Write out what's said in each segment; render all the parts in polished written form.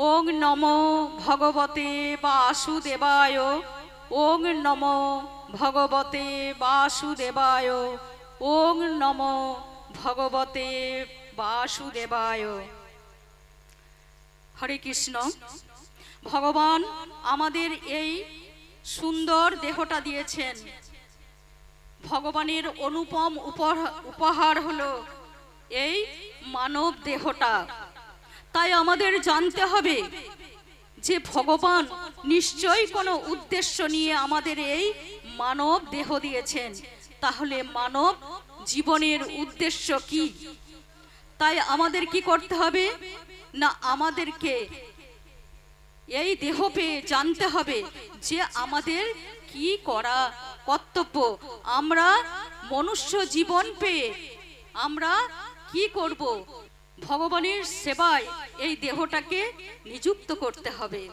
ওং নমো ভগবতে বাসুদেবায়। ওং নমো ভগবতে বাসুদেবায়। ওং নমো ভগবতে বাসুদেবায়। হরে কৃষ্ণ। ভগবান আমাদের এই সুন্দর দেহটা দিয়েছেন। ভগবানের অনুপম উপহার হলো এই মানব দেহটা। তাই আমাদের জানতে হবে যে ভগবান নিশ্চয়ই কোনো উদ্দেশ্য নিয়ে আমাদের এই মানব দেহ দিয়েছেন। তাহলে মানব জীবনের উদ্দেশ্য কি? তাই আমাদের কি করতে হবে না, আমাদেরকে এই দেহ পেয়ে জানতে হবে যে আমাদের কি করা কর্তব্য। আমরা মনুষ্য জীবন পেয়ে আমরা কি করব? ভগবানের সেবায় এই দেহটাকে নিযুক্ত করতে হবে।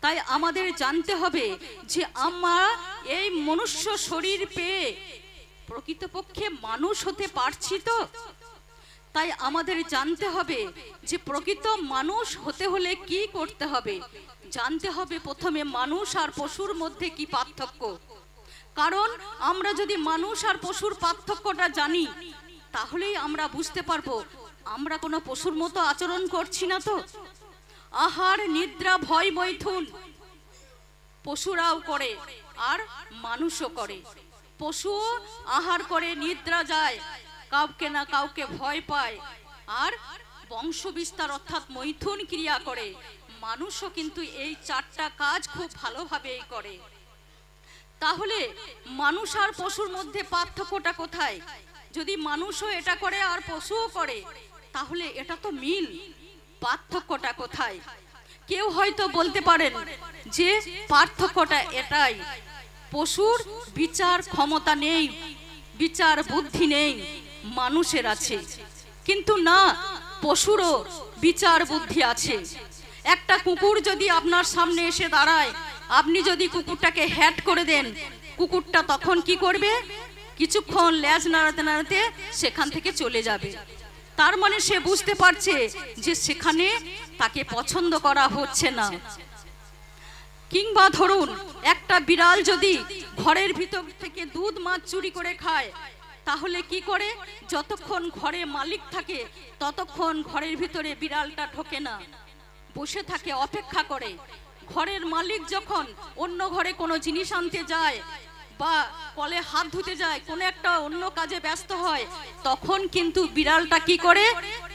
তাই আমাদের জানতে হবে যে আমরা এই মনুষ্য শরীর পেয়ে প্রকৃতপক্ষে মানুষ হতে পারছি তো। তাই আমাদের জানতে হবে যে প্রকৃত মানুষ হতে হলে কি করতে হবে। জানতে হবে প্রথমে মানুষ আর পশুর মধ্যে কি পার্থক্য। কারণ আমরা যদি মানুষ আর পশুর পার্থক্যটা জানি তাহলেই আমরা বুঝতে পারবো আমরা কোনো পশুর মতো আচরণ করছি না তো। আহার নিদ্রা ভয় মৈথুন পশুরাও করে আর মানুষও করে। পশু আহার করে নিদ্রা যায়, কাউকে না কাউকে ভয় পায় আর বংশ বিস্তার অর্থাৎ মৈথুন ক্রিয়া করে। মানুষও কিন্তু এই চারটা কাজ খুব ভালোভাবেই করে। তাহলে মানুষ আর পশুর মধ্যে পার্থক্যটা কোথায়? যদি মানুষও এটা করে আর পশুও করে তাহলে এটা তো মিল। পার্থক্যটা কোথায়? কেউ হয়তো বলতে পারেন যে পার্থক্যটা এটাই, পশুর বিচার ক্ষমতা নেই, বিচার বুদ্ধি নেই, মানুষের আছে। কিন্তু না, পশুরও বিচার বুদ্ধি আছে। একটা কুকুর যদি আপনার সামনে এসে দাঁড়ায়, আপনি যদি কুকুরটাকে হ্যাট করে দেন, কুকুরটা তখন কি করবে? কিছুক্ষণ লেজ নাড়াতে নাড়াতে সেখান থেকে চলে যাবে। তার মানে সে বুঝতে পারছে যে সেখানে তাকে পছন্দ করা হচ্ছে না। কিংবা ধরুন একটা বিড়াল যদি ঘরের ভিতর থেকে দুধ মাছ চুরি করে খায়, তাহলে কি করে? যতক্ষণ ঘরে মালিক থাকে ততক্ষণ ঘরের ভিতরে বিড়ালটা ঢোকে না, বসে থাকে, অপেক্ষা করে। ঘরের মালিক যখন অন্য ঘরে কোনো জিনিস আনতে যায় বা কলে হাত ধুতে যায়, কোনো একটা অন্য কাজে ব্যস্ত হয়, তখন কিন্তু বিড়ালটা কি করে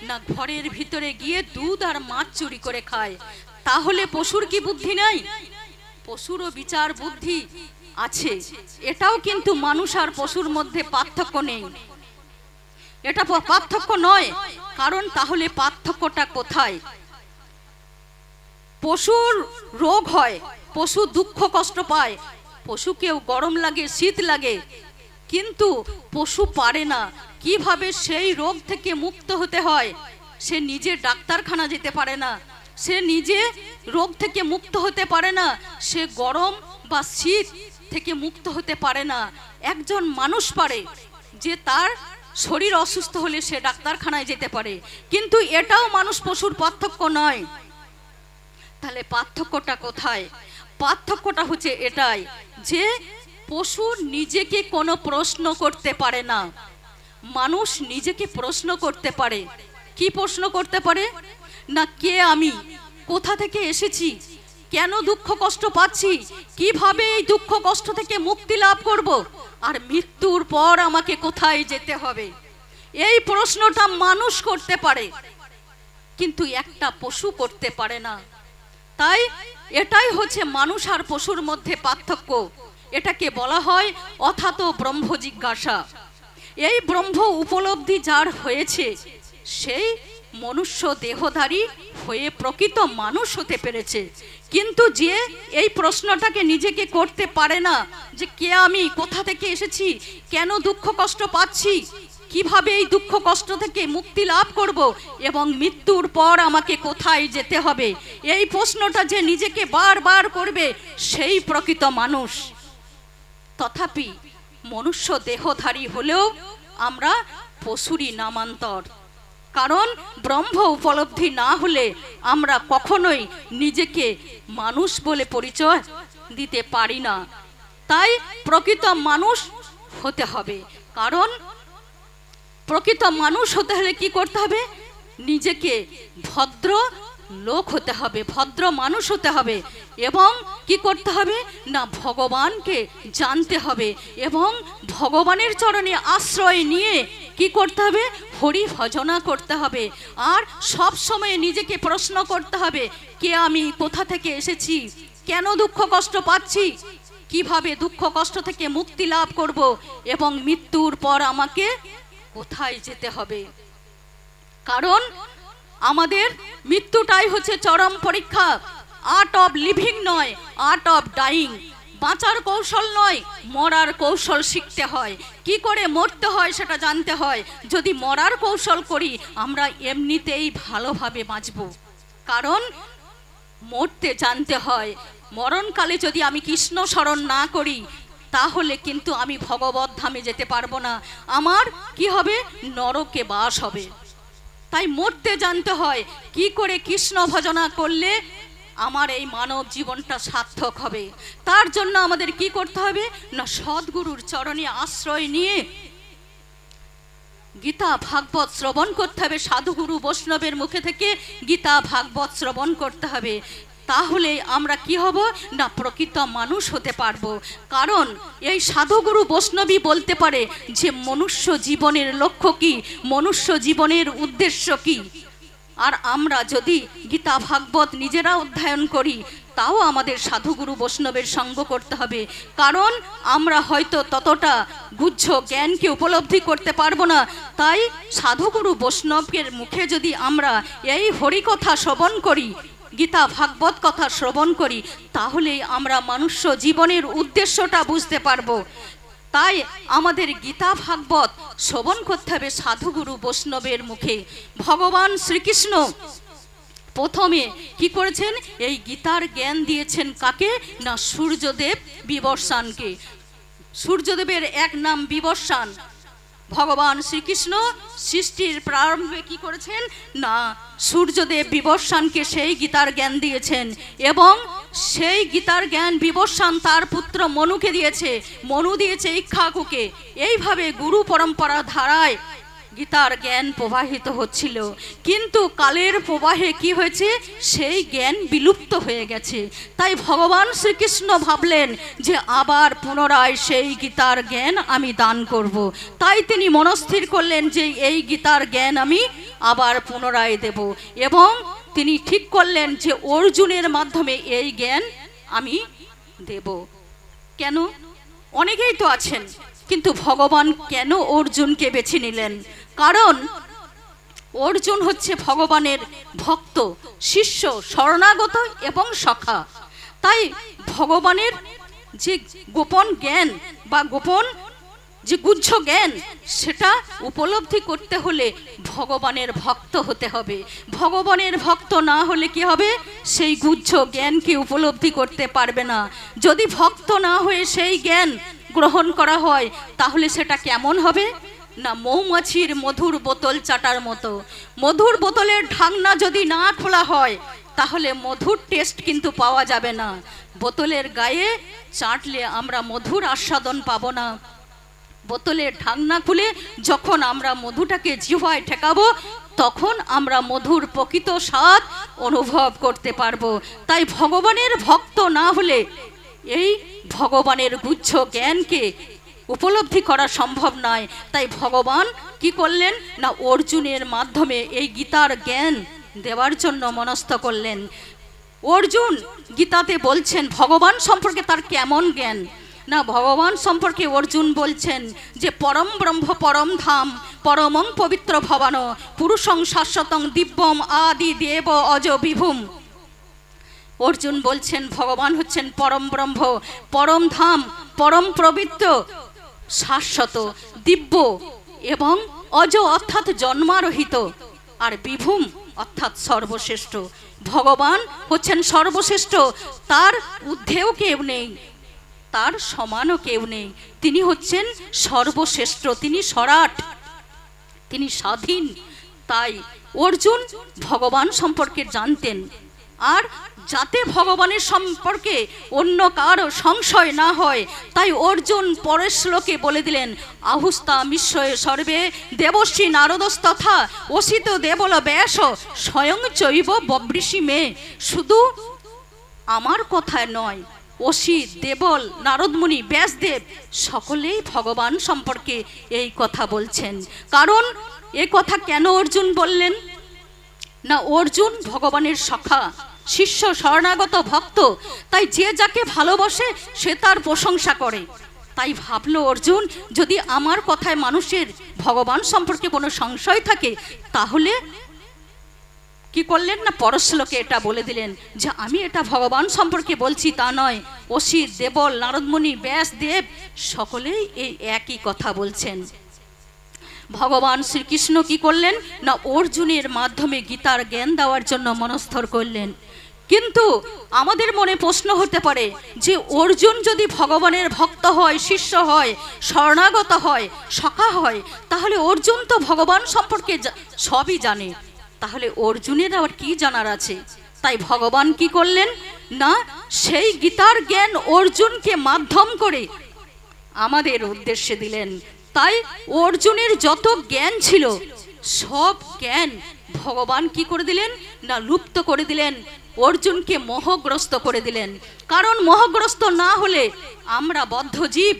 না ঘরের ভিতরে গিয়ে দুধ আর মাছ চুরি করে খায়। তাহলে পশুর কি বুদ্ধি নাই? পশুরও বিচার বুদ্ধি আছে। এটাও কিন্তু মানুষ আর পশুর মধ্যে পার্থক্য নেই, এটা পার্থক্য নয়। কারণ তাহলে পার্থক্যটা কোথায়? পশুর রোগ হয়, পশু দুঃখ কষ্ট পায়, পশুকেও গরম লাগে, শীত লাগে, কিন্তু পশু পারে না কিভাবে সেই রোগ থেকে মুক্ত হতে হয়। সে নিজে ডাক্তারখানা যেতে পারে না, সে নিজে রোগ থেকে মুক্ত হতে পারে না, সে গরম বা শীত থেকে মুক্ত হতে পারে না। একজন মানুষ পারে যে তার শরীর অসুস্থ হলে সে ডাক্তারখানায় যেতে পারে, কিন্তু এটাও মানুষ পশুর পার্থক্য নয়। তাহলে পার্থক্যটা কোথায়? পার্থক্যটা হচ্ছে এটাই যে পশু নিজেকে কোনো প্রশ্ন করতে পারে না, মানুষ নিজেকে প্রশ্ন করতে পারে। কি প্রশ্ন করতে পারে না, কে আমি, কোথা থেকে এসেছি, কেন দুঃখ কষ্ট পাচ্ছি, কিভাবে এই দুঃখ কষ্ট থেকে মুক্তি লাভ করব, আর মৃত্যুর পর আমাকে কোথায় যেতে হবে। এই প্রশ্নটা মানুষ করতে পারে, কিন্তু একটা পশু করতে পারে না। তাই এটাই হচ্ছে মানুষ আর পশুর মধ্যে পার্থক্য। এটাকে বলা হয় অথাত ব্রহ্ম জিজ্ঞাসা। এই ব্রহ্ম উপলব্ধি যার হয়েছে সেই মনুষ্য দেহধারী হয়ে প্রকৃত মানুষ হতে পেরেছে। কিন্তু যে এই প্রশ্নটাকে নিজেকে করতে পারে না যে কে আমি, কোথা থেকে এসেছি, কেন দুঃখ কষ্ট পাচ্ছি, কিভাবে এই দুঃখ কষ্ট থেকে মুক্তি লাভ করব এবং মৃত্যুর পর আমাকে কোথায় যেতে হবে, এই প্রশ্নটা যে নিজেকে বারবার করবে সেই প্রকৃত মানুষ। তথাপি মনুষ্য দেহধারী হলেও আমরা পশুরই নামান্তর। কারণ ব্রহ্ম উপলব্ধি না হলে আমরা কখনোই নিজেকে মানুষ বলে পরিচয় দিতে পারি না। তাই প্রকৃত মানুষ হতে হবে। কারণ প্রকৃত মানুষ হতে হলে কি করতে হবে? নিজেকে ভদ্র লোক হতে হবে, ভদ্র মানুষ হতে হবে। এবং কি করতে হবে না, ভগবানকে জানতে হবে এবং ভগবানের চরণে আশ্রয় নিয়ে কি করতে হবে? হরি ভজনা করতে হবে। আর সব সময় নিজেকে প্রশ্ন করতে হবে, কে আমি, কোথা থেকে এসেছি, কেন দুঃখ কষ্ট পাচ্ছি, কিভাবে দুঃখ কষ্ট থেকে মুক্তি লাভ করব এবং মৃত্যুর পর আমাকে কোথায় যেতে হবে। কারণ আমাদের মৃত্যুটাই হচ্ছে চরম পরীক্ষা। আর্ট অফ লিভিং নয়, আর্ট অফ ডাইং। বাঁচার কৌশল নয়, মরার কৌশল শিখতে হয়। কি করে মরতে হয় সেটা জানতে হয়। যদি মরার কৌশল করি আমরা এমনিতেই ভালোভাবে বাঁচব। কারণ মরতে জানতে হয়। মরণকালে যদি আমি কৃষ্ণ স্মরণ না করি তাহলে কিন্তু আমি ভগবত ধামে যেতে পারবো না, আমার কি হবে? নরকে বাস হবে। তাই মরতে জানতে হয়। কি করে কৃষ্ণ ভজনা করলে আমার এই মানব জীবনটা সার্থক হবে। তার জন্য আমাদের কি করতে হবে না, সদ্গুরুর চরণে আশ্রয় নিয়ে গীতা ভাগবত শ্রবণ করতে হবে। সাধুগুরু বৈষ্ণবের মুখে থেকে গীতা ভাগবত শ্রবণ করতে হবে। তাহলে আমরা কি হব না, প্রকৃত মানুষ হতে পারবো। কারণ এই সাধুগুরু বৈষ্ণবী বলতে পারে যে মনুষ্য জীবনের লক্ষ্য কি, মনুষ্য জীবনের উদ্দেশ্য কি। আর আমরা যদি গীতা ভাগবত নিজেরা অধ্যয়ন করি তাও আমাদের সাধুগুরু বৈষ্ণবের সঙ্গ করতে হবে। কারণ আমরা হয়তো ততটা গুহ্য জ্ঞানকে উপলব্ধি করতে পারবো না। তাই সাধুগুরু বৈষ্ণবের মুখে যদি আমরা এই হরিকথা শ্রবণ করি, গীতা ভাগবত কথা শ্রবণ করি, তাহলেই আমরা মনুষ্য জীবনের উদ্দেশ্যটা বুঝতে পারবো। তাই আমাদের গীতা ভাগবত শ্রবণ করতে হবে সাধুগুরু বৈষ্ণবের মুখে। ভগবান শ্রীকৃষ্ণ প্রথমে কি করেছেন, এই গীতার জ্ঞান দিয়েছেন কাকে না, সূর্যদেব বিবর্ষানকে। সূর্যদেবের এক নাম বিবর্ষান। ভগবান শ্রীকৃষ্ণ সৃষ্টির প্রারম্ভে কি করেছেন না, সূর্যদেব বিবর্ষানকে সেই গীতার জ্ঞান দিয়েছেন এবং সেই গীতার জ্ঞান বিবর্ষান তার পুত্র মনুকে দিয়েছে, মনু দিয়েছে ইক্ষ্বাকুকে। এইভাবে গুরু পরম্পরা ধারায় গীতার জ্ঞান প্রবাহিত হচ্ছিল। কিন্তু কালের প্রবাহে কি হয়েছে, সেই জ্ঞান বিলুপ্ত হয়ে গেছে। তাই ভগবান শ্রীকৃষ্ণ ভাবলেন যে আবার পুনরায় সেই গীতার জ্ঞান আমি দান করব। তাই তিনি মনস্থির করলেন যে এই গীতার জ্ঞান আমি আবার পুনরায় দেব। এবং তিনি ঠিক করলেন যে অর্জুনের মাধ্যমে এই জ্ঞান আমি দেব। কেন? অনেকেই তো আছেন, কিন্তু ভগবান কেন অর্জুনকে বেছে নিলেন? কারণ অর্জুন হচ্ছে ভগবানের ভক্ত, শিষ্য, শরণাগত এবং সখা। তাই ভগবানের যে গোপন জ্ঞান বা গোপন যে গুহ্য জ্ঞান সেটা উপলব্ধি করতে হলে ভগবানের ভক্ত হতে হবে। ভগবানের ভক্ত না হলে কি হবে, সেই গুহ্য জ্ঞানকে উপলব্ধি করতে পারবে না। যদি ভক্ত না হয়ে সেই জ্ঞান গ্রহণ করা হয় তাহলে সেটা কেমন হবে না, মৌমাছির মধুর বোতল চাটার মতো। মধুর বোতলের ঢাকনা যদি না খোলা হয় তাহলে মধুর টেস্ট কিন্তু পাওয়া যাবে না। বোতলের গায়ে চাটলে আমরা মধুর আস্বাদন পাবো না। বোতলের ঢাকনা খুলে যখন আমরা মধুটাকে জিহ্বায় ঠেকাবো তখন আমরা মধুর প্রকৃত স্বাদ অনুভব করতে পারবো। তাই ভগবানের ভক্ত না হলে এই ভগবানের গুহ্য জ্ঞানকে উপলব্ধি করা সম্ভব নয়। তাই ভগবান কি করলেন না, অর্জুনের মাধ্যমে এই গীতার জ্ঞান দেওয়ার জন্য মনস্থ করলেন। অর্জুন গীতাতে বলছেন ভগবান সম্পর্কে তার কেমন জ্ঞান না, ভগবান সম্পর্কে অর্জুন বলছেন যে পরম ব্রহ্ম পরম ধাম পরমং পবিত্র ভবান পুরুষং শাশ্বতং দিব্যম আদি দেব অজ বিভুম। অর্জুন বলছেন ভগবান হচ্ছেন পরম ব্রহ্ম, পরম ধাম, পরম পবিত্র, শাশ্বত, দিব্য এবং অজ অর্থাৎ জন্মারহিত, আর বিভুম অর্থাৎ সর্বশ্রেষ্ঠ। ভগবান হচ্ছেন সর্বশ্রেষ্ঠ, তার ঊর্ধ্বেও কেউ নেই, তার সমানও কেউ নেই। তিনি হচ্ছেন সর্বশ্রেষ্ঠ, তিনি সরাট, তিনি স্বাধীন, তাই অর্জুন ভগবান সম্পর্কে জানতেন, আর যাতে ভগবানের সম্পর্কে অন্য কারো সংশয় না হয়, তাই অর্জুন পরের শ্লোকে বলে দিলেন, আহুস্তা মিশ্বয়ে সর্বে দেবশ্রী নারদস্তথা অসিত দেবল ব্যাস স্বয়ং চৈব ববৃষি মে। শুধু আমার কথায় নয়, অসিত, দেবল, নারদমুনি, ব্যাসদেব সকলেই ভগবান সম্পর্কে এই কথা বলছেন। কারণ এ কথা কেন অর্জুন বললেন না, অর্জুন ভগবানের সখা, শিষ্য, শরণাগত ভক্ত, তাই যে যাকে ভালোবাসে সে তার প্রশংসা করে। তাই ভাবলো অর্জুন, যদি আমার কথায় মানুষের ভগবান সম্পর্কে কোনো সংশয় থাকে, তাহলে কি করলেন না, পরশ্লোকে এটা বলে দিলেন যে আমি এটা ভগবান সম্পর্কে বলছি তা নয়, অসিত, দেবল, নারদমুনি, ব্যাসদেব সকলেই এই একই কথা বলছেন। ভগবান শ্রীকৃষ্ণ কি করলেন না, অর্জুনের মাধ্যমে গীতার জ্ঞান দেওয়ার জন্য মনস্থর করলেন। কিন্তু আমাদের মনে প্রশ্ন হতে পারে যে অর্জুন যদি ভগবানের ভক্ত হয়, শিষ্য হয়, শরণাগত হয়, সখা হয়, তাহলে অর্জুন তো ভগবান সম্পর্কে সবই জানে, তাহলে অর্জুনের আবার কি জানার আছে? তাই ভগবান কি করলেন না, সেই গীতার জ্ঞান অর্জুনকে মাধ্যম করে আমাদের উদ্দেশ্যে দিলেন। তাই অর্জুনের যত জ্ঞান ছিল সব জ্ঞান ভগবান কি করে দিলেন না, লুপ্ত করে দিলেন, অর্জুনকে মোহগ্রস্ত করে দিলেন। কারণ মোহগ্রস্ত না হলে আমরা বদ্ধ জীব,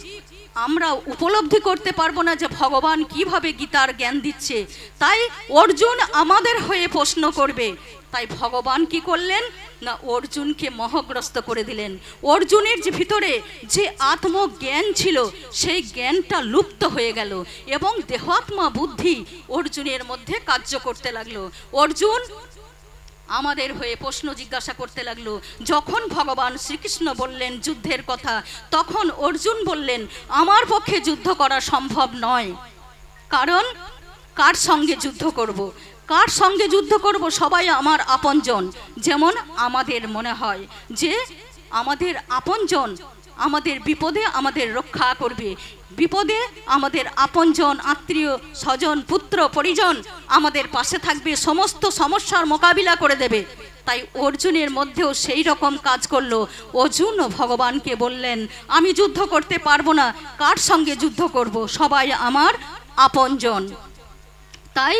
আমরা উপলব্ধি করতে পারবো না যে ভগবান কিভাবে গীতার জ্ঞান দিচ্ছে। তাই অর্জুন আমাদের হয়ে প্রশ্ন করবে, তাই ভগবান কি করলেন না, অর্জুনকে মোহগ্রস্ত করে দিলেন। অর্জুনের যে ভিতরে যে আত্মজ্ঞান ছিল সেই জ্ঞানটা লুপ্ত হয়ে গেল এবং দেহাত্মা বুদ্ধি অর্জুনের মধ্যে কার্য করতে লাগলো। অর্জুন আমাদের হয়ে প্রশ্ন জিজ্ঞাসা করতে লাগলো। যখন ভগবান শ্রীকৃষ্ণ বললেন যুদ্ধের কথা, তখন অর্জুন বললেন, আমার পক্ষে যুদ্ধ করা সম্ভব নয়। কারণ কার সঙ্গে যুদ্ধ করব? কার সঙ্গে যুদ্ধ করব? সবাই আমার আপনজন। যেমন আমাদের মনে হয় যে আমাদের আপনজন আমাদের বিপদে আমাদের রক্ষা করবে, বিপদে আমাদের আপনজন, আত্মীয় স্বজন, পুত্র পরিজন আমাদের পাশে থাকবে, সমস্ত সমস্যার মোকাবিলা করে দেবে। তাই অর্জুনের মধ্যেও সেই রকম কাজ করলো। অর্জুন ভগবানকে বললেন, আমি যুদ্ধ করতে পারবো না, কার সঙ্গে যুদ্ধ করব? সবাই আমার আপনজন, তাই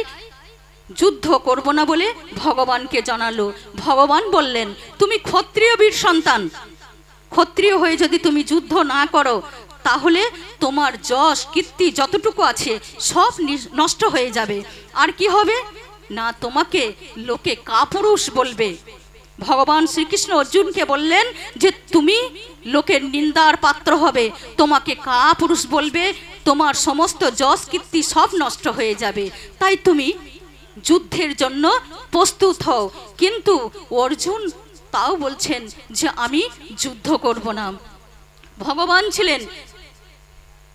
যুদ্ধ করব না বলে ভগবানকে জানালো। ভগবান বললেন, তুমি ক্ষত্রিয় বীর সন্তান, ক্ষত্রিয় হয়ে যদি তুমি যুদ্ধ না করো তাহলে তোমার যশ কীর্তি যতটুকু আছে সব নষ্ট হয়ে যাবে। আর কি হবে না, তোমাকে লোকে কাপুরুষ বলবে। ভগবান শ্রীকৃষ্ণ অর্জুনকে বললেন যে তুমি লোকের নিন্দার পাত্র হবে, তোমাকে কাপুরুষ বলবে, তোমার সমস্ত যশ কীর্তি সব নষ্ট হয়ে যাবে। তাই তুমি যুদ্ধের জন্য প্রস্তুত হও। কিন্তু অর্জুন তাও বলছেন যে আমি যুদ্ধ করব না। ভগবান ছিলেন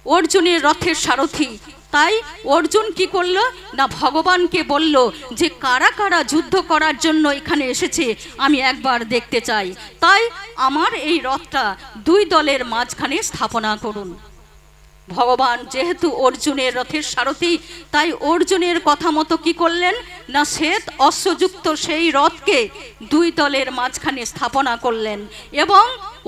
অর্জুনের রথের সারথি, তাই অর্জুন কি করলো না, ভগবানকে বলল যে কারা কারা যুদ্ধ করার জন্য এখানে এসেছে আমি একবার দেখতে চাই। তাই আমার এই রথটা দুই দলের মাঝখানে স্থাপনা করুন। ভগবান যেহেতু অর্জুনের রথের সারথি, তাই অর্জুনের কথা মতো কি করলেন না, শ্বেত অশ্বযুক্ত সেই রথকে দুই দলের মাঝখানে স্থাপনা করলেন। এবং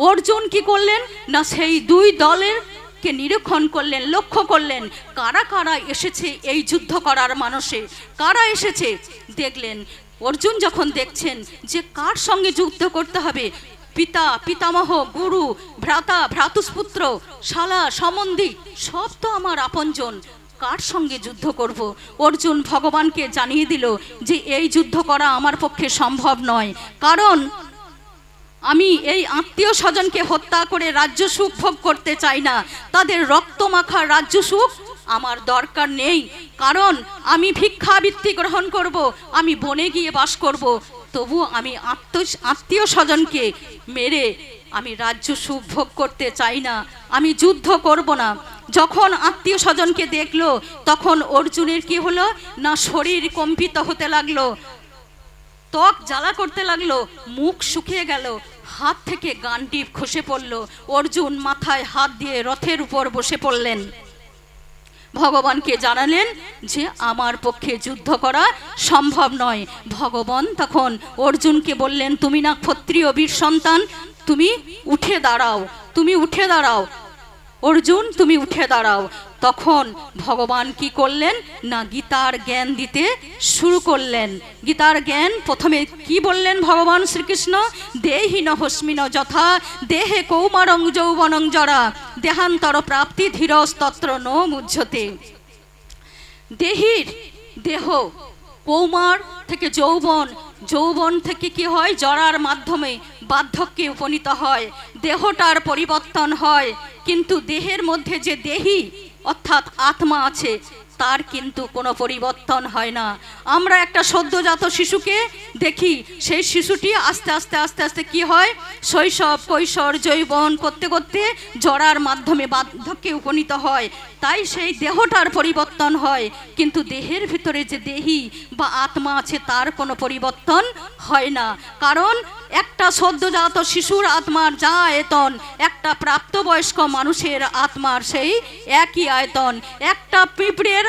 অর্জুন কি করলেন না, সেই দুই দলের কে নিরীক্ষণ করলেন, লক্ষ্য করলেন কারা কারা এসেছে এই যুদ্ধ করার মানুষে, কারা এসেছে দেখলেন। অর্জুন যখন দেখছেন যে কার সঙ্গে যুদ্ধ করতে হবে, পিতা, পিতামহ, গুরু, ভ্রাতা, ভ্রাতুষ্পুত্র, শালা, সম্বন্ধী সব তো আমার আপনজন, কার সঙ্গে যুদ্ধ করব? অর্জুন ভগবানকে জানিয়ে দিল যে এই যুদ্ধ করা আমার পক্ষে সম্ভব নয়। কারণ আমি এই আত্মীয় স্বজনকে হত্যা করে রাজ্য সুখ ভোগ করতে চাই না, তাদের রক্ত মাখা রাজ্য সুখ আমার দরকার নেই। কারণ আমি ভিক্ষাবৃত্তি গ্রহণ করব, আমি বনে গিয়ে বাস করব, তবু আমি আত্মীয় স্বজনকে মেরে আমি রাজ্য সুখ ভোগ করতে চাই না, আমি যুদ্ধ করব না। যখন আত্মীয় স্বজনকে দেখলো তখন অর্জুনের কি হলো না, শরীর কম্পিত হতে লাগলো, ত্বক জ্বালা করতে লাগলো, মুখ শুকিয়ে গেল, হাত থেকে গান্ডিব খসে পড়ল। অর্জুন মাথায় হাত দিয়ে রথের উপর বসে পড়লেন। ভগবানকে জানালেন যে আমার পক্ষে যুদ্ধ করা সম্ভব নয়। ভগবান তখন অর্জুনকে বললেন, তুমি না ক্ষত্রিয় বীর সন্তান, তুমি উঠে দাঁড়াও, তুমি উঠে দাঁড়াও অর্জুন, তুমি উঠে দাঁড়াও। তখন ভগবান কি করলেন না গীতার জ্ঞান দিতে শুরু করলেন। গীতার জ্ঞান প্রথমে কি বললেন ভগবান শ্রীকৃষ্ণ, দেহি নহস্মিন যথা দেহে কৌমারং যৌবনং জরা দেহান্তর প্রাপ্তি ধীরস্তত্র ন মুহ্যতে। দেহির দেহ, কৌমার থেকে যৌবন, যৌবন থেকে কি হয় জরার মাধ্যমে বার্ধক্যে উপনীত হয়, দেহটার পরিবর্তন হয়, কিন্তু দেহের মধ্যে যে দেহি অর্থাৎ আত্মা আছে তার কিন্তু কোনো পরিবর্তন হয় না। আমরা একটা সদ্যজাত শিশুকে দেখি, সেই শিশুটি আস্তে আস্তে আস্তে আস্তে কি হয় শৈশব কৈশোর যৌবন করতে করতে জরার মাধ্যমে বার্ধক্যে উপনীত হয়, তাই সেই দেহটার পরিবর্তন হয়, কিন্তু দেহের ভিতরে যে দেহি বা আত্মা আছে তার কোনো পরিবর্তন হয় না। কারণ একটা সদ্যজাত শিশুর আত্মার যা আয়তন, একটা প্রাপ্তবয়স্ক মানুষের আত্মার সেই একই আয়তন, একটা পিঁপড়ের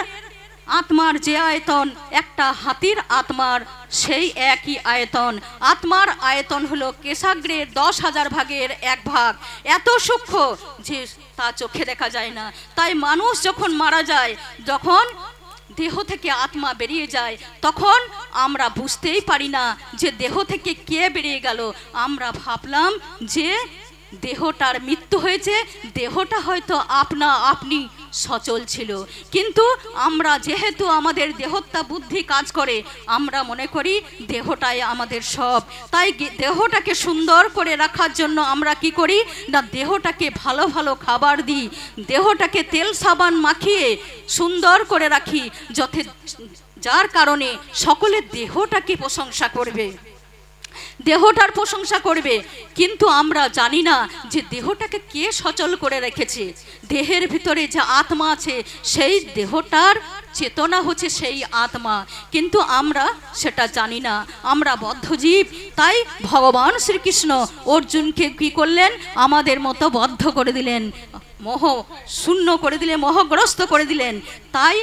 আত্মার যে আয়তন, একটা হাতির আত্মার সেই একই আয়তন। আত্মার আয়তন হলো কেশাগ্রের 10,000 ভাগের 1 ভাগ, এত সূক্ষ্ম যে তা চোখে দেখা যায় না। তাই মানুষ যখন মারা যায়, যখন দেহ থেকে আত্মা বেরিয়ে যায়, তখন আমরা বুঝতেই পারি না যে দেহ থেকে কে বেরিয়ে গেল। আমরা ভাবলাম যে দেহটার মৃত্যু হয়েছে, দেহটা হয়তো আপনা আপনি সচল ছিল, কিন্তু আমরা যেহেতু আমাদের দেহটা বুদ্ধি কাজ করে, আমরা মনে করি দেহটাই আমাদের সব। তাই দেহটাকে সুন্দর করে রাখার জন্য আমরা কি করি না দেহটাকে ভালো ভালো খাবার দিই, দেহটাকে তেল সাবান মাখিয়ে সুন্দর করে রাখি, যার কারণে সকলে দেহটাকে প্রশংসা করবে, দেহটার প্রশংসা করবে। কিন্তু আমরা জানি না যে দেহটাকে কে সচল করে রেখেছে। দেহের ভিতরে যে আত্মা আছে সেই দেহটার চেতনা হচ্ছে সেই আত্মা, কিন্তু আমরা সেটা জানি না, আমরা বদ্ধজীব। তাই ভগবান শ্রীকৃষ্ণ অর্জুনকে কি করলেন, আমাদের মতো বদ্ধ করে দিলেন, মোহ শূন্য করে দিলেন, মোহগ্রস্ত করে দিলেন। তাই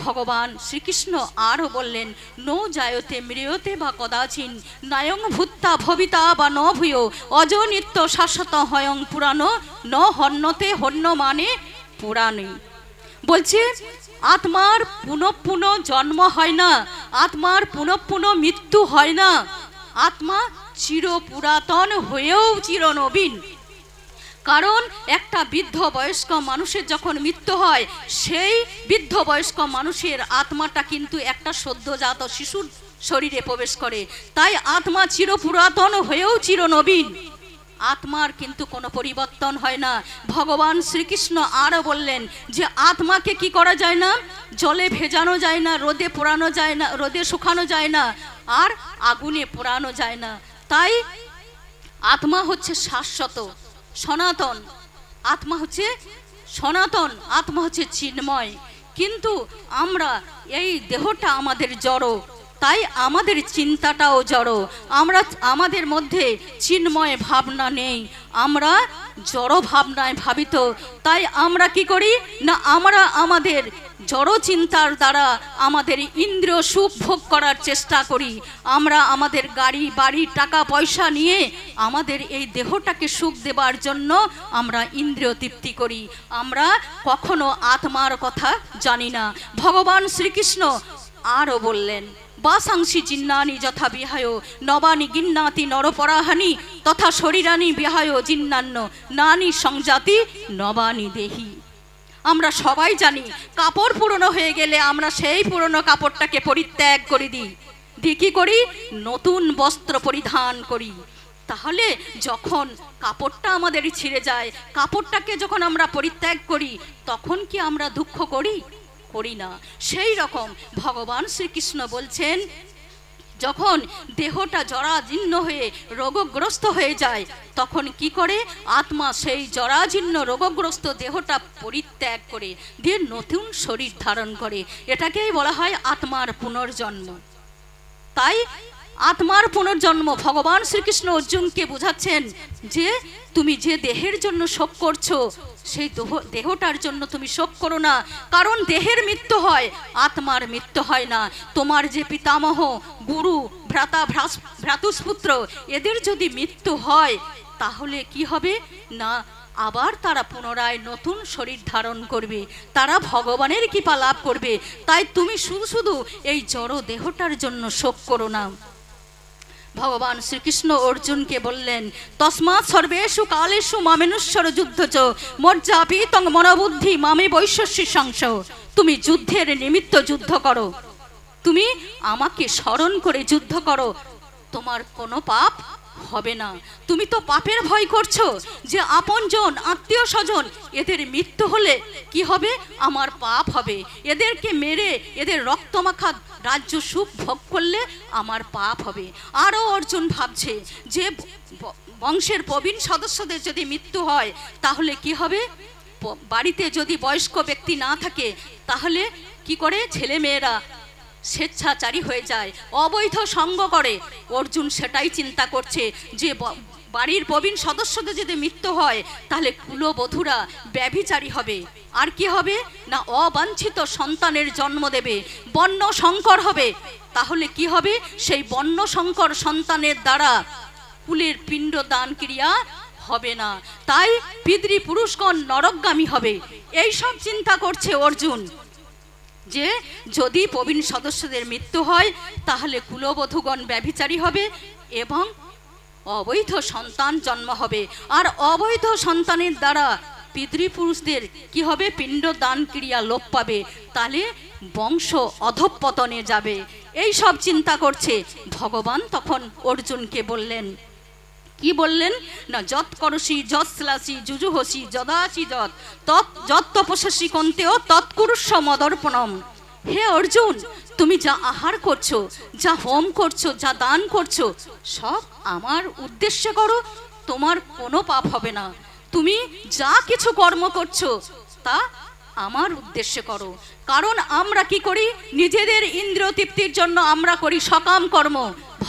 ভগবান শ্রীকৃষ্ণ আরও বললেন, নো জায়তে মৃয়তে বা কদাচিন নায়ং ভূত্তা ভবিতা বা ন ভূয় অজনিত্য শাশ্বত হয়ং পুরানো ন হন্যতে হন্য মানে পুরাণে। বলছে আত্মার পুনঃ জন্ম হয় না, আত্মার পুনঃ মৃত্যু হয় না, আত্মা চির পুরাতন হয়েও চিরনবীন। কারণ একটা বৃদ্ধ বয়স্ক মানুষের যখন মৃত্যু হয়, সেই বৃদ্ধ বয়স্ক মানুষের আত্মাটা কিন্তু একটা সদ্যজাত শিশুর শরীরে প্রবেশ করে, তাই আত্মা চির পুরাতন হয়েও চিরনবীন, আত্মার কিন্তু কোনো পরিবর্তন হয় না। ভগবান শ্রীকৃষ্ণ আরও বললেন যে আত্মাকে কি করা যায় না, জলে ভেজানো যায় না, রোদে পোড়ানো যায় না, রোদে শুকানো যায় না, আর আগুনে পোড়ানো যায় না। তাই আত্মা হচ্ছে শাশ্বত সনাতন, আত্মা হচ্ছে সনাতন, আত্মা হচ্ছে চিন্ময়। কিন্তু আমরা এই দেহটা আমাদের জড়, তাই আমাদের চিন্তাটাও জড়, আমরা আমাদের মধ্যে চিন্ময় ভাবনা নেই, আমরা জড় ভাবনায় ভাবিত। তাই আমরা কি করি না আমরা আমাদের জড় চিন্তার দ্বারা আমাদের ইন্দ্রিয় সুখ ভোগ করার চেষ্টা করি, আমরা আমাদের গাড়ি বাড়ি টাকা পয়সা নিয়ে আমাদের এই দেহটাকে সুখ দেবার জন্য আমরা ইন্দ্রিয় তৃপ্তি করি, আমরা কখনো আত্মার কথা জানি না। ভগবান শ্রীকৃষ্ণ আরও বললেন, বাসাংসি জিন্নানি যথা বিহায় নবানি গিন্নাতি নরপরাহানি তথা শরীরানি বিহায় জিন্নান্ন নানি সংজাতি নবানি দেহি। আমরা সবাই জানি কাপড় পুরনো হয়ে গেলে আমরা সেই পুরনো কাপড়টাকে পরিত্যাগ করে দিই, কি করি নতুন বস্ত্র পরিধান করি। তাহলে যখন কাপড়টা আমাদের ছিঁড়ে যায়, কাপড়টাকে যখন আমরা পরিত্যাগ করি, তখন কি আমরা দুঃখ করি? করি না। সেই রকম ভগবান শ্রীকৃষ্ণ বলছেন, যখন দেহটা জরাজীর্ণ হয়ে রোগগ্রস্ত হয়ে যায়, তখন কি করে আত্মা সেই জরাজীর্ণ রোগগ্রস্ত দেহটা পরিত্যাগ করে দিয়ে নতুন শরীর ধারণ করে, এটাকেই বলা হয় আত্মার পুনর্জন্ম। তাই আত্মার পুনর্জন্ম। ভগবান শ্রীকৃষ্ণ অর্জুনকে বোঝাচ্ছেন যে তুমি যে দেহের জন্য শোক করছো সেই দেহটার জন্য তুমি শোক করো না, কারণ দেহের মৃত্যু হয়, আত্মার মৃত্যু হয় না। তোমার যে পিতামহ, গুরু, ভ্রাতুষ্পুত্র এদের যদি মৃত্যু হয় তাহলে কি হবে না, আবার তারা পুনরায় নতুন শরীর ধারণ করবে, তারা ভগবানের কৃপা লাভ করবে। তাই তুমি শুধু শুধু এই জড় দেহটার জন্য শোক করো না। ভগবান শ্রীকৃষ্ণ অর্জুনকে বললেন, তস্মাৎ সর্বেষু কালেষু মামেনুশ্বর যুদ্ধচ মজ্জাপি তং মনোবুদ্ধি মামে বৈশ্বস্যি সংশ। তুমি যুদ্ধের নিমিত্ত যুদ্ধ করো, তুমি আমাকে স্মরণ করে যুদ্ধ করো, তোমার কোনো পাপ হবে না। তুমি তো পাপের ভয় করছো যে আপনজন, আত্মীয় স্বজন এদের মৃত্যু হলে কি হবে, আমার পাপ হবে, এদেরকে মেরে এদের রক্তমাখা রাজ্য সুখ ভোগ করলে আমার পাপ হবে। আরও অর্জুন ভাবছে যে বংশের প্রবীণ সদস্যদের যদি মৃত্যু হয় তাহলে কি হবে, বাড়িতে যদি বয়স্ক ব্যক্তি না থাকে তাহলে কি করে, ছেলে মেয়েরা স্বেচ্ছাচারী হয়ে যায়, অবৈধ সঙ্গ করে। অর্জুন সেটাই চিন্তা করছে যে বাড়ির প্রবীণ সদস্যদের যদি মৃত্যু হয় তাহলে কুলবধূরা ব্যভিচারী হবে, আর কি হবে না, অবাঞ্ছিত সন্তানের জন্ম দেবে, বর্ণ সংকর হবে। তাহলে কি হবে, সেই বর্ণ সংকর সন্তানের দ্বারা কুলের পিণ্ড দান ক্রিয়া হবে না, তাই পিতৃপুরুষগণ নরকগামী হবে। এই সব চিন্তা করছে অর্জুন যে যদি প্রবীণ সদস্যদের মৃত্যু হয় তাহলে কুলবধূগণ ব্যভিচারী হবে এবং অবৈধ সন্তান জন্ম হবে, আর অবৈধ সন্তানের দ্বারা পিতৃপুরুষদের কি হবে, পিণ্ড দান ক্রিয়া লোপ পাবে, তাহলে বংশ অধঃপতনে যাবে। এই সব চিন্তা করছে। ভগবান তখন অর্জুনকে বললেন, কি বললেন না, যৎ করসি যৎ শ্লাসি যুজুহসি যদাসি যৎ যৎ তপস্বসি কন্তেও তৎকুরুষ্ব মদর্পণম। হে অর্জুন, তুমি যা আহার করছো, যা হোম করছো, যা দান করছো, সব আমার উদ্দেশ্যে করো, তোমার কোনো পাপ হবে না। তুমি যা কিছু কর্ম করছো তা আমার উদ্দেশ্যে করো, কারণ আমরা কি করি, নিজেদের ইন্দ্রিয় তৃপ্তির জন্য আমরা করি সকাম কর্ম।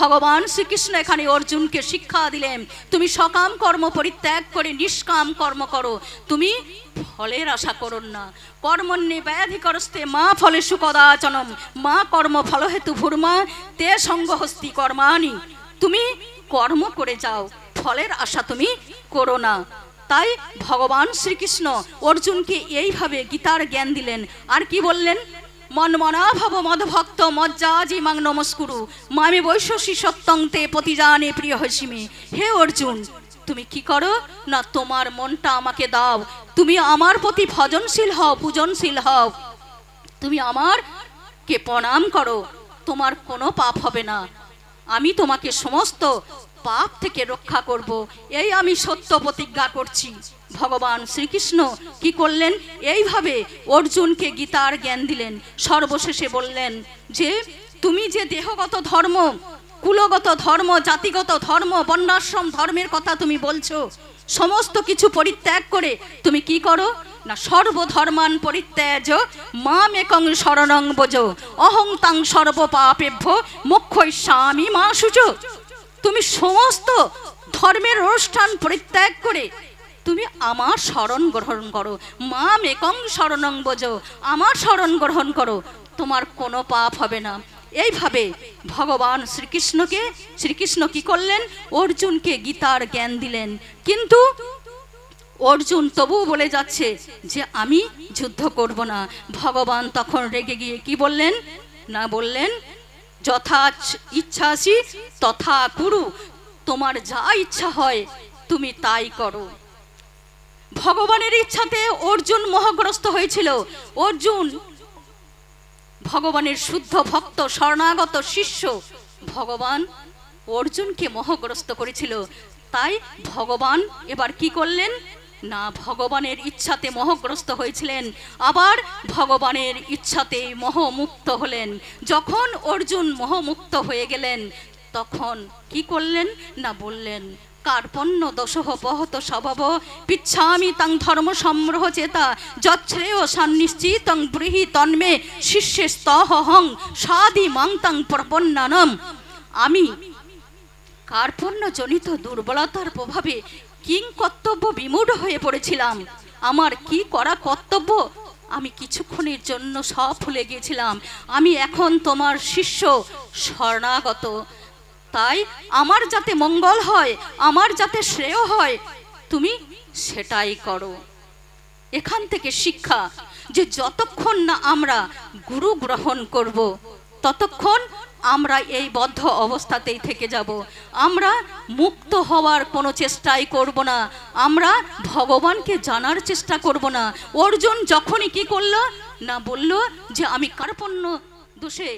ভগবান শ্রীকৃষ্ণ এখানে অর্জুনকে শিক্ষা দিলেন, তুমি সকাম কর্ম পরিত্যাগ করে নিষ্কাম কর্ম করো, তুমি ফলের আশা করো না। কর্মণ্যে ব্যাধিকরস্তে মা ফলেষু কদাচনম মা কর্ম ফলহেতু ভূর্মা তে সঙ্গহস্তি কর্মাণি। তুমি কর্ম করে যাও, ফলের আশা তুমি করো না। তাই ভগবান শ্রীকৃষ্ণ অর্জুনকে এইভাবে গীতার জ্ঞান দিলেন। আর কি বললেন, মনমনা ভব মদভক্ত মজ্জাজি মাং নমস্কুরু মামে বৈশ্বসী সত্যং তে প্রতিজানে প্রিয় হসিমে। হে অর্জুন, তুমি কি করো না, তোমার মনটা আমাকে দাও, তুমি আমার প্রতি ভজনশীল হও, পূজনশীল হও, তুমি আমারকে প্রণাম করো, তোমার কোনো পাপ হবে না, আমি তোমাকে সমস্ত পাপ থেকে রক্ষা করব, এই আমি সত্য প্রতিজ্ঞা করছি। ভগবান শ্রীকৃষ্ণ কি করলেন, এইভাবে অর্জুনকে গীতার জ্ঞান দিলেন। সর্বশেষে বললেন যে তুমি যে দেহগত ধর্ম, কুলগত ধর্ম, জাতিগত ধর্ম, বর্ণাশ্রম ধর্মের কথা তুমি বলছো, সমস্ত কিছু পরিত্যাগ করে তুমি কি করো না, সর্বধর্মান পরিত্যাজ মাম একং শরণং ব্রজ অহং তাং সর্বপাপেভ্য মোক্ষয়িষ্যামি মা শুচ। তুমি সমস্ত ধর্মের অনুষ্ঠান পরিত্যাগ করে তুমি আমার শরণ গ্রহণ করো, মাম একং শরণং ব্রজ, আমার শরণ গ্রহণ করো, তোমার কোনো পাপ হবে না। এইভাবে ভগবান শ্রীকৃষ্ণ কি করলেন, অর্জুনকে গীতার জ্ঞান দিলেন। কিন্তু অর্জুন তবুও বলে যাচ্ছে যে আমি যুদ্ধ করব না। ভগবান তখন রেগে গিয়ে কি বললেন না, বললেন যথা ইচ্ছাসি তথা কুরু, তোমার যা ইচ্ছা হয় তুমি তাই করো। ভগবানের ইচ্ছাতে অর্জুন মোহগ্রস্ত হয়েছিল। অর্জুন ভগবানের শুদ্ধ ভক্ত, শরণাগত শিষ্য, ভগবান অর্জুনকে মোহগ্রস্ত করেছিল। তাই ভগবান এবার কি করলেন না, ভগবানের ইচ্ছাতে মোহগ্রস্ত হয়েছিলেন, আবার ভগবানের ইচ্ছাতে মোহমুক্ত হলেন। যখন অর্জুন মোহমুক্ত হয়ে গেলেন তখন কি করলেন না, বললেন কার্পণ্য দোষহ পহত স্বভাব পিচ্ছামি তাং ধর্ম সম্রহ চেতা যচ্ছ্রেয় সন্নিশ্চিতং ব্রীহি তন্মে শিষ্যে স্তহং সাদি মাং তাং প্রপন্নানম। আমি কার্পণ্যজনিত দুর্বলতার প্রভাবে কিং কর্তব্য বিমূঢ় হয়ে পড়েছিলাম। আমার কি করা কর্তব্য আমি কিছুক্ষণের জন্য সব ভুলে গিয়েছিলাম। আমি এখন তোমার শিষ্য, শরণাগত। তাই আমার যাতে মঙ্গল হয়, আমার যাতে শ্রেয় হয়, তুমি সেটাই করো। এখান থেকে শিক্ষা যে যতক্ষণ না আমরা গুরু গ্রহণ করব, ততক্ষণ আমরা এই বদ্ধ অবস্থাতেই থেকে যাব। আমরা মুক্ত হওয়ার কোনো চেষ্টাই করব না, আমরা ভগবানকে জানার চেষ্টা করব না। অর্জুন যখনই কি করলো না, বলল যে আমি কার্পণ্য দোষে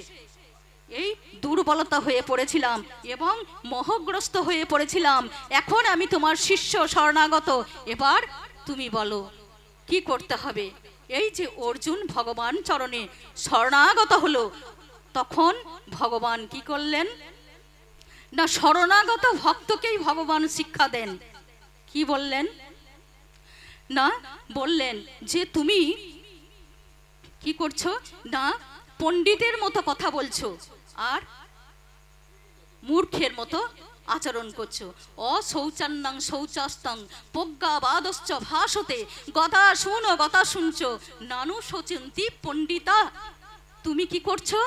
এই দুর্বলতা হয়ে পড়েছিলাম এবং মোহগ্রস্ত হয়ে পড়েছিলাম। এখন আমি তোমার শিষ্য শরণাগত, এবার তুমি বলো কি করতে হবে। এই যে অর্জুন ভগবান চরণে শরণাগত হলো, তখন ভগবান কি করলেন না, শরণাগত ভক্তকেই ভগবান শিক্ষা দেন। কি বললেন না, বললেন যে তুমি কি করছো না, পণ্ডিতের মতো কথা বলছো আর মূর্খের মতো আচরণ করছো। অশৌচান্নাং শৌচাস্তং প্রজ্ঞাবাদশ্চ ভাষতে গতা শুনো গতা শুনছো নানু শোচন্তি পণ্ডিতা। তুমি কি করছো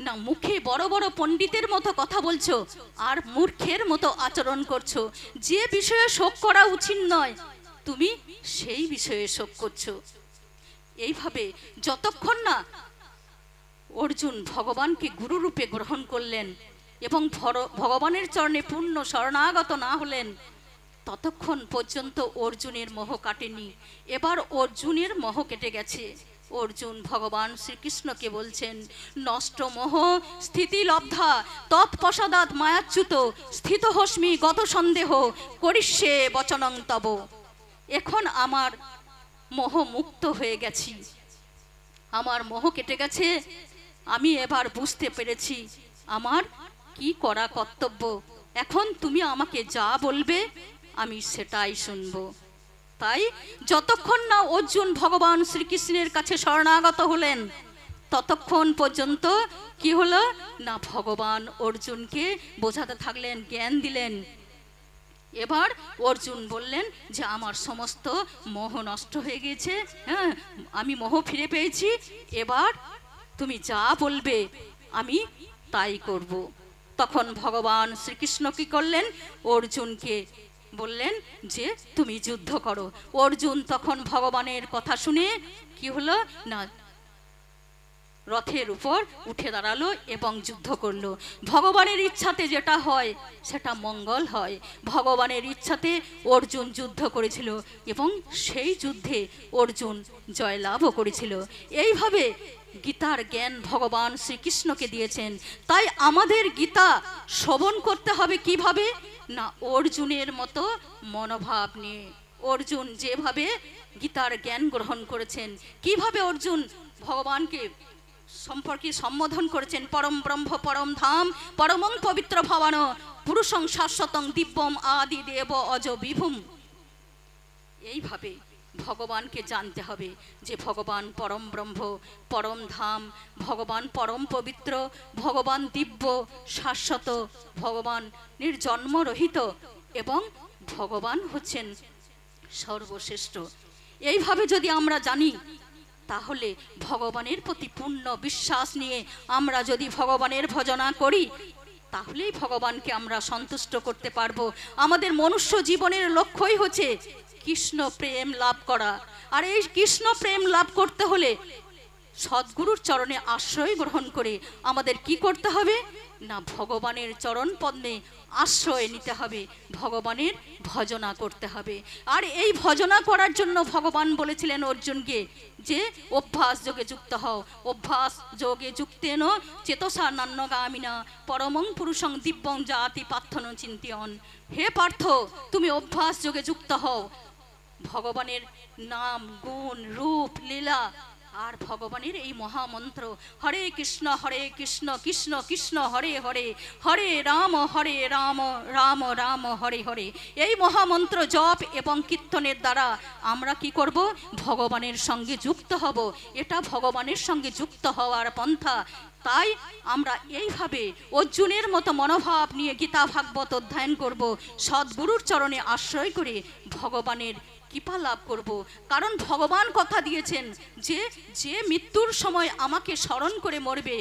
না, মুখে বড় বড় পণ্ডিতের মতো কথা বলছো আর মূর্খের মতো আচরণ করছো। যে বিষয়ে শোক করা উচিত নয়, তুমি সেই বিষয়ে শোক করছো। এইভাবে যতক্ষণ না অর্জুন ভগবানকে গুরুরূপে গ্রহণ করলেন এবং ভগবানের চরণে পূর্ণ শরণাগত না হলেন, ততক্ষণ পর্যন্ত অর্জুনের মোহ কাটেনি। এবার অর্জুনের মোহ কেটে গেছে। অর্জুন ভগবান শ্রীকৃষ্ণকে বলছেন, নষ্ট মোহ স্থিতি লব্ধা তৎপশ্চাৎ মায়াচ্যুত স্থিত হস্মি গত সন্দেহ করিষ্যে বচনং তব। এখন আমার মোহ মুক্ত হয়ে গেছি, আমার মোহ কেটে গেছে। আমি এবার বুঝতে পেরেছি আমার কি করা কর্তব্য। এখন তুমি আমাকে যা বলবে আমি সেটাই শুনবো। তাই যতক্ষণ না অর্জুন ভগবান শ্রীকৃষ্ণের কাছে শরণাগত হলেন, ততক্ষণ পর্যন্ত কি হলো না, ভগবান অর্জুনকে বোঝাতে থাকলেন, জ্ঞান দিলেন। এবার অর্জুন বললেন যে আমার সমস্ত মোহ নষ্ট হয়ে গিয়েছে, হ্যাঁ আমি মোহ ফিরে পেয়েছি, এবার তুমি যা বলবে আমি তাই করব। তখন ভগবান শ্রীকৃষ্ণ কি করলেন, অর্জুনকে বললেন যে তুমি যুদ্ধ করো। অর্জুন তখন ভগবানের কথা শুনে কি হলো না, রথের উপর উঠে দাঁড়ালো এবং যুদ্ধ করলো। ভগবানের ইচ্ছাতে যেটা হয় সেটা মঙ্গল হয়। ভগবানের ইচ্ছাতে অর্জুন যুদ্ধ করেছিল এবং সেই যুদ্ধে অর্জুন জয়লাভও করেছিল। এইভাবে গীতার জ্ঞান ভগবান শ্রীকৃষ্ণকে দিয়েছেন। তাই আমাদের গীতা শ্রবণ করতে হবে কিভাবে না, অর্জুনের মতো মনোভাব নিয়ে। অর্জুন যেভাবে গীতার জ্ঞান গ্রহণ করেছেন, কিভাবে অর্জুন ভগবানকে সম্পর্কে সম্বোধন করেছেন, পরম ব্রহ্ম পরম ধাম পরমং পবিত্র ভবান পুরুষং শাশ্বতং দিব্যম আদি দেব অজ বিভুম। এইভাবে ভগবানকে জানতে হবে যে ভগবান পরম ব্রহ্ম পরম ধাম, ভগবান পরম পবিত্র, ভগবান দিব্য শাশ্বত, ভগবান নির্জন্মরহিত এবং ভগবান হচ্ছেন সর্বশ্রেষ্ঠ। এইভাবে যদি আমরা জানি, তাহলে ভগবানের প্রতি পূর্ণ বিশ্বাস নিয়ে আমরা যদি ভগবানের ভজনা করি, তাহলেই ভগবানকে আমরা সন্তুষ্ট করতে পারবো। আমাদের মনুষ্য জীবনের লক্ষ্যই হচ্ছে কৃষ্ণ প্রেম লাভ করা। আর এই কৃষ্ণ প্রেম লাভ করতে হলে সদ্গুরুর চরণে আশ্রয় গ্রহণ করে আমাদের কি করতে হবে না, ভগবানের চরণ পদ্মে আশ্রয় নিতে হবে, ভগবানের ভজনা করতে হবে। আর এই ভজনা করার জন্য ভগবান বলেছিলেন অর্জুনকে যে অভ্যাস যোগে যুক্ত হও, অভ্যাস যোগে যুক্তেন চেতসা নান্যগামিনা পরমং পুরুষং দিব্যং জাতি পার্থন চিন্তিয়ন। হে পার্থ, তুমি অভ্যাস যোগে যুক্ত হও, ভগবানের নাম গুণ রূপ লীলা আর ভগবানের এই মহামন্ত্র হরে কৃষ্ণ কৃষ্ণ কৃষ্ণ হরে হরে, হরে রাম রাম রাম হরে হরে, এই মহামন্ত্র জপ এবং কীর্তনের দ্বারা আমরা কি করব, ভগবানের সঙ্গে যুক্ত হব। এটা ভগবানের সঙ্গে যুক্ত হওয়ার পন্থা। তাই আমরা এইভাবে অর্জুনের মতো মনোভাব নিয়ে গীতা ভাগবত অধ্যয়ন করব, সদ্গুরুর চরণে আশ্রয় করে ভগবানের কৃপা লাভ করব। কারণ ভগবান কথা দিয়েছেন যে যে মৃত্যুর সময় আমাকে স্মরণ করে মরবে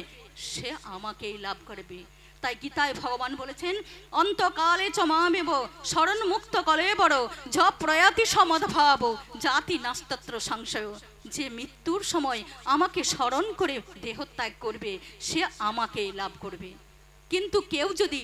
সে আমাকেই লাভ করবে। তাই গীতায় ভগবান বলেছেন, অন্তকালে চ মামেব স্মরণ মুক্ত কলে বড় য প্রয়াতি সমদ্ভাব জাতি নাস্তত্র সংশয়। যে মৃত্যুর সময় আমাকে স্মরণ করে দেহত্যাগ করবে সে আমাকেই লাভ করবে। কিন্তু কেউ যদি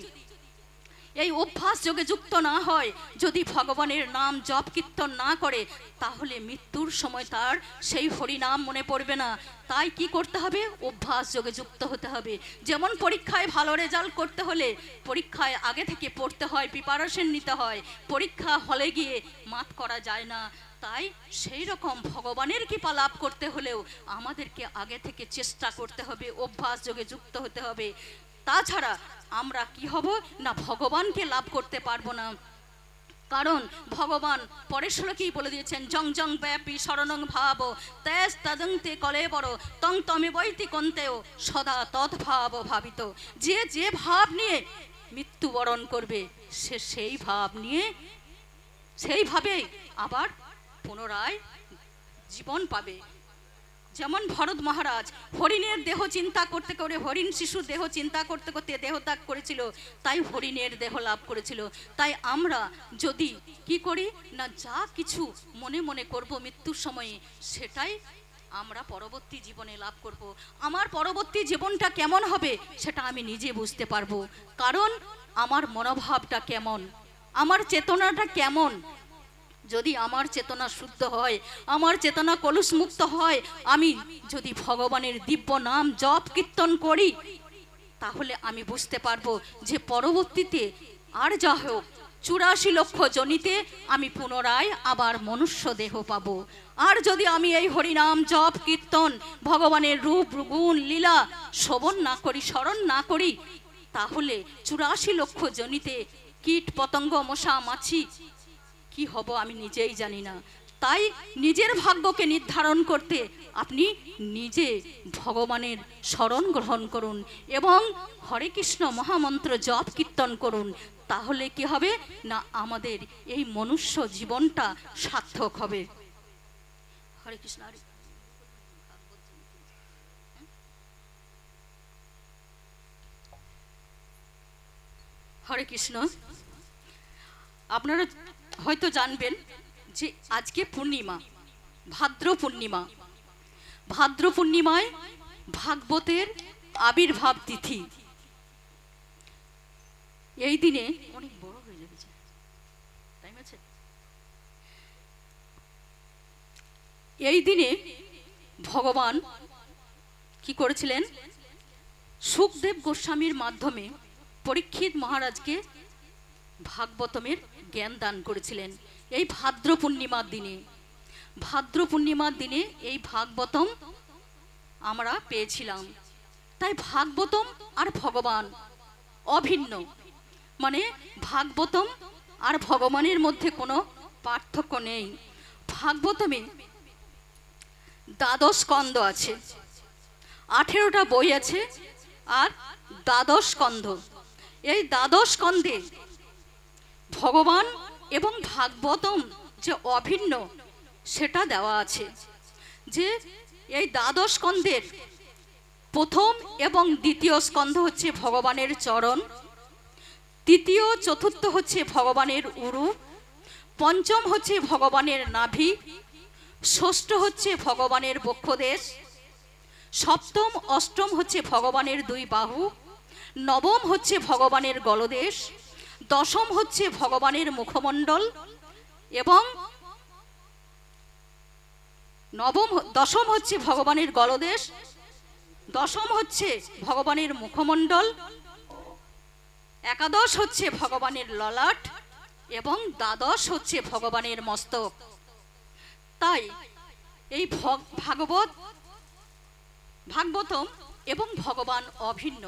এই অভ্যাস যোগে যুক্ত না হয়, যদি ভগবানের নাম জপ কীর্তন না করে, তাহলে মৃত্যুর সময় তার সেই হরিনাম মনে পড়বে না। তাই কি করতে হবে? অভ্যাস যোগে যুক্ত হতে হবে। যেমন পরীক্ষায় ভালো রেজাল্ট করতে হলে পরীক্ষায় আগে থেকে পড়তে হয়, প্রিপারেশন নিতে হয়, পরীক্ষা হলে গিয়ে মাত করা যায় না। তাই সেই রকম ভগবানের কৃপা লাভ করতে হলেও আমাদেরকে আগে থেকে চেষ্টা করতে হবে, অভ্যাস যোগে যুক্ত হতে হবে। তাছাড়া আমরা কি হব না, ভগবানকে লাভ করতে পারবো না। কারণ ভগবান পরের শ্লোকেই বলে দিয়েছেন, জং জং ব্যাপী শরণং ভাব তেজ তদন্তে কলে বড় তং তমে বৈতি কন্তেও সদা তদ্ভাব ভাবিত। যে যে ভাব নিয়ে মৃত্যুবরণ করবে সে সেই ভাব নিয়ে সেইভাবেই আবার পুনরায় জীবন পাবে। যেমন ভরত মহারাজ হরিণের দেহ চিন্তা করতে করে, হরিণ শিশুর দেহ চিন্তা করতে করতে দেহত্যাগ করেছিল, তাই হরিণের দেহ লাভ করেছিল। তাই আমরা যদি কি করি না, যা কিছু মনে মনে করব মৃত্যুর সময়ে, সেটাই আমরা পরবর্তী জীবনে লাভ করব। আমার পরবর্তী জীবনটা কেমন হবে সেটা আমি নিজে বুঝতে পারবো। কারণ আমার মনোভাবটা কেমন, আমার চেতনাটা কেমন। যদি আমার চেতনা শুদ্ধ হয়, আমার চেতনা কলুষমুক্ত হয়, আমি যদি ভগবানের দিব্য নাম জপ কীর্তন করি, তাহলে আমি বুঝতে পারবো যে পরবর্তীতে আর যা হোক 84 লক্ষ জনিতে আমি পুনরায় আবার মনুষ্য দেহ পাবো। আর যদি আমি এই হরিনাম জপ কীর্তন ভগবানের রূপ গুণ লীলা শ্রবণ না করি, স্মরণ না করি, তাহলে 84 লক্ষ জনিতে কীট পতঙ্গ মশা মাছি কি হব আমি নিজেই জানি না। তাই নিজের ভাগ্যকে নির্ধারণ করতে আপনি নিজে ভগবানের শরণ গ্রহণ করুন এবং হরে কৃষ্ণ মহামন্ত্র জপ কীর্তন করুন। তাহলে কি হবে না, আমাদের এই মনুষ্য জীবনটা সার্থক হবে। হরে কৃষ্ণ। হরে কৃষ্ণ। আপনারা হয়তো জানবেন যে আজকে পূর্ণিমা, ভাদ্র পূর্ণিমা। ভাদ্র পূর্ণিমায় ভাগবতের আবির্ভাব তিথি। এই দিনে অনেক বড় হয়ে যাবে, টাইম আছে। এই দিনে ভগবান কি করেছিলেন, সুখদেব গোস্বামীর মাধ্যমে পরীক্ষিত মহারাজকে ভাগবতমের জ্ঞান দান করেছিলেন এই ভাদ্র পূর্ণিমার দিনে। ভাদ্র পূর্ণিমার দিনে এই ভাগবতম আমরা পেয়েছিলাম। তাই ভাগবতম আর ভগবান অভিন্ন, মানে ভাগবতম আর ভগবানের মধ্যে কোনো পার্থক্য নেই। ভাগবতমে 12 স্কন্ধ আছে, 18টা বই আছে আর 12 স্কন্ধ। এই 12 স্কন্ধে ভগবান এবং ভাগবতম যে অভিন্ন সেটা দেওয়া আছে। যে এই 12 স্কন্ধের প্রথম এবং দ্বিতীয় স্কন্ধ হচ্ছে ভগবানের চরণ, তৃতীয় চতুর্থ হচ্ছে ভগবানের উরু, পঞ্চম হচ্ছে ভগবানের নাভি, ষষ্ঠ হচ্ছে ভগবানের বক্ষদেশ, সপ্তম অষ্টম হচ্ছে ভগবানের 2 বাহু, নবম হচ্ছে ভগবানের গলদেশ, দশম হচ্ছে ভগবানের মুখমণ্ডল এবং দশম হচ্ছে ভগবানের গলদেশ, দশম হচ্ছে ভগবানের মুখমণ্ডল, একাদশ হচ্ছে ভগবানের ললাট এবং দ্বাদশ হচ্ছে ভগবানের মস্তক। তাই এই ভাগবতম এবং ভগবান অভিন্ন।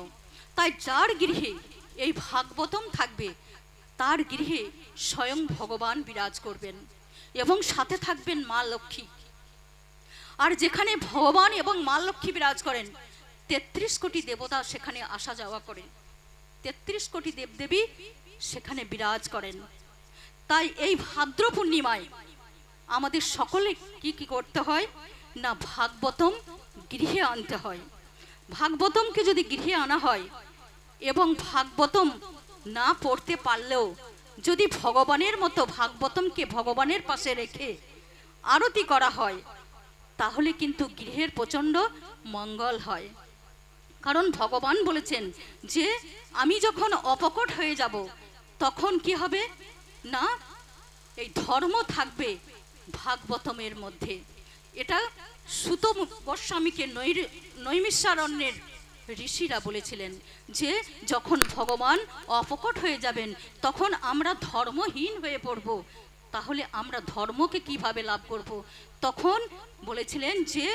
তাই যার গৃহে এই ভাগবতম থাকবে তার গৃহে স্বয়ং ভগবান বিরাজ করবেন এবং সাথে থাকবেন মা লক্ষ্মী। আর যেখানে ভগবান এবং মা লক্ষ্মী বিরাজ করেন তেত্রিশ কোটি দেবতা সেখানে আসা যাওয়া করে, 33 কোটি দেবদেবী সেখানে বিরাজ করেন। তাই এই ভাদ্র পূর্ণিমায় আমাদের সকলে কি কি করতে হয় না, ভাগবতম গৃহে আনতে হয়। ভাগবতমকে যদি গৃহে আনা হয় এবং ভাগবতম না পড়তে পারলেও যদি ভগবানের মতো ভাগবতমকে ভগবানের পাশে রেখে আরতি করা হয়, তাহলে কিন্তু গৃহের প্রচণ্ড মঙ্গল হয়। কারণ ভগবান বলেছেন যে আমি যখন অপকট হয়ে যাব তখন কি হবে না, এই ধর্ম থাকবে ভাগবতমের মধ্যে। এটা সুত গোস্বামীকে নৈমিষারণ্যের ঋষিরা বলেছিলেন যে যখন ভগবান অপকট হয়ে যাবেন তখন আমরা ধর্মহীন হয়ে পড়ব, তাহলে আমরা ধর্মকে কিভাবে লাভ করব। তখন বলেছিলেন যে